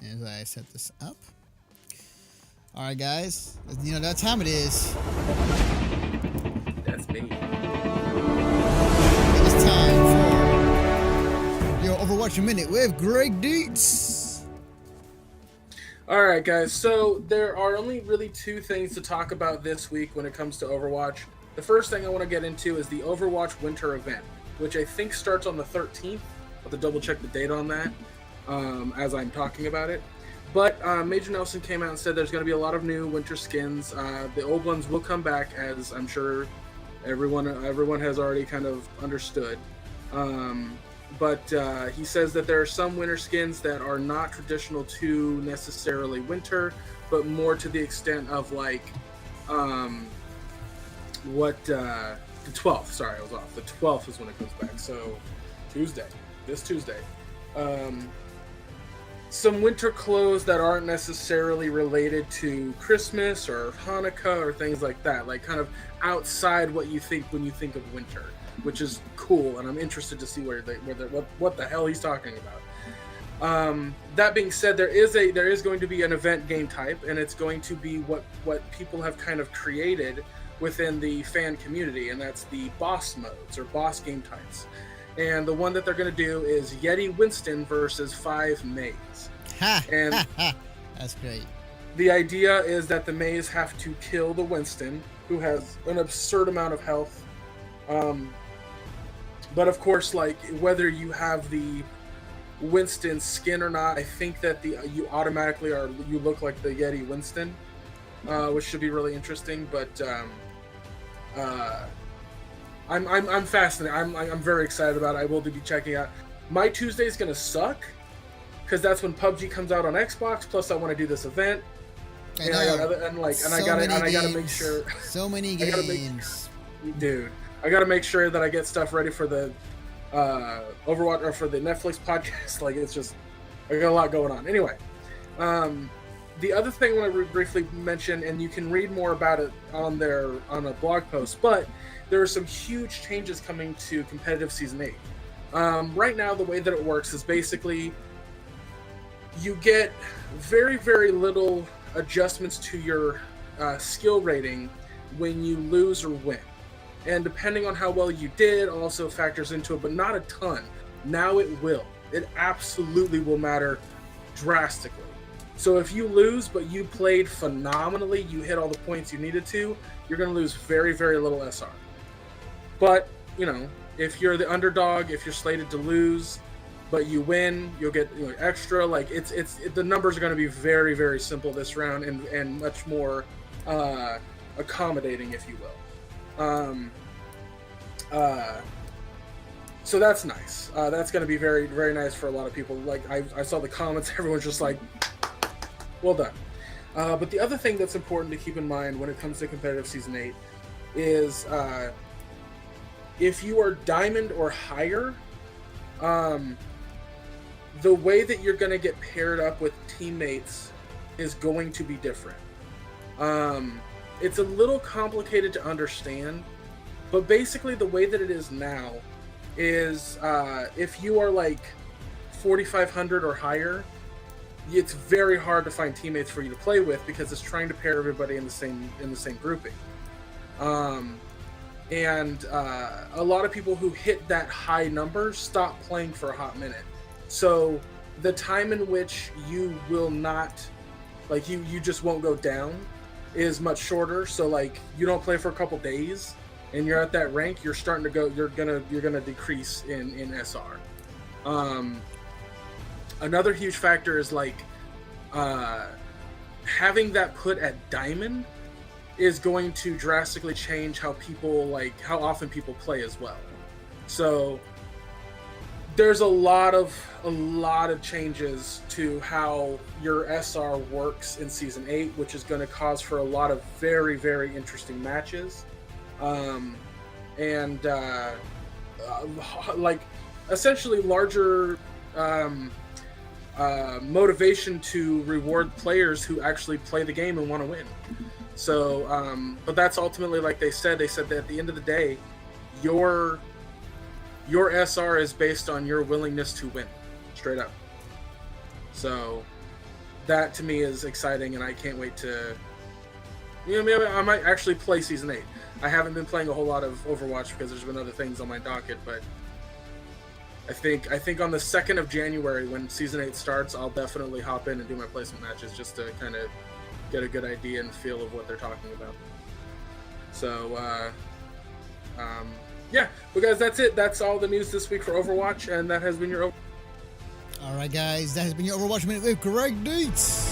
as I set this up. All right, guys. You know that time it is. That's me. It is time for your Overwatch Minute with Gregg Dietz. All right, guys. So there are only really two things to talk about this week when it comes to Overwatch. The first thing I want to get into is the Overwatch Winter event, which I think starts on the 13th. I'll have to double check the date on that as I'm talking about it. But Major Nelson came out and said there's going to be a lot of new winter skins. The old ones will come back, as I'm sure everyone has already kind of understood. But he says that there are some winter skins that are not traditional to necessarily winter, but more to the extent of like the 12th. Sorry, I was off. The 12th is when it comes back. So this Tuesday. Some winter clothes that aren't necessarily related to Christmas or Hanukkah or things like that, like kind of outside what you think when you think of winter, which is cool, and I'm interested to see what the hell he's talking about. That being said, there is going to be an event game type, and it's going to be what people have kind of created within the fan community, and that's the boss modes or boss game types. And the one that they're going to do is Yeti Winston versus 5 Mays. And that's great. The idea is that the Mays have to kill the Winston, who has an absurd amount of health. But of course, like whether you have the Winston skin or not, I think that you automatically you look like the Yeti Winston, which should be really interesting. But I'm fascinated. I'm very excited about it. I will be checking out. My Tuesday is gonna suck because that's when PUBG comes out on Xbox. Plus, I want to do this event, and I gotta make sure. So many games, dude. I gotta make sure that I get stuff ready for the Overwatch or for the Netflix podcast. Like it's just I got a lot going on. Anyway, the other thing I want to briefly mention, and you can read more about it on a blog post, but there are some huge changes coming to competitive Season 8. Right now, the way that it works is basically you get very, very little adjustments to your skill rating when you lose or win. And depending on how well you did also factors into it, but not a ton. Now it will. It absolutely will matter drastically. So if you lose, but you played phenomenally, you hit all the points you needed to, you're going to lose very, very little SR. But, you know, if you're the underdog, if you're slated to lose, but you win, you'll get extra. Like the numbers are going to be very, very simple this round and much more accommodating, if you will. So that's nice. That's going to be very, very nice for a lot of people. Like I saw the comments, everyone's just like, well done. But the other thing that's important to keep in mind when it comes to competitive Season 8 is if you are Diamond or higher, the way that you're going to get paired up with teammates is going to be different. It's a little complicated to understand, but basically the way that it is now is if you are like 4,500 or higher, it's very hard to find teammates for you to play with because it's trying to pair everybody in the same grouping. And a lot of people who hit that high number stop playing for a hot minute. So the time in which you will not, like you just won't go down is much shorter. So like you don't play for a couple days and you're at that rank, you're starting to go, you're gonna decrease in SR. Another huge factor is like having that put at Diamond is going to drastically change how often people play as well. So there's a lot of changes to how your SR works in Season 8, which is going to cause for a lot of very, very interesting matches. Like essentially larger motivation to reward players who actually play the game and want to win. So, but that's ultimately, like they said that at the end of the day, your SR is based on your willingness to win, straight up. So, that to me is exciting, and I can't wait to. Maybe I might actually play Season 8. I haven't been playing a whole lot of Overwatch because there's been other things on my docket, but I think on the 2nd of January when Season 8 starts, I'll definitely hop in and do my placement matches just to kind of get a good idea and feel of what they're talking about. So, yeah. Well, guys, that's it. That's all the news this week for Overwatch, and that has been your... All right, guys, that has been your Overwatch Minute with Gregg Dietz.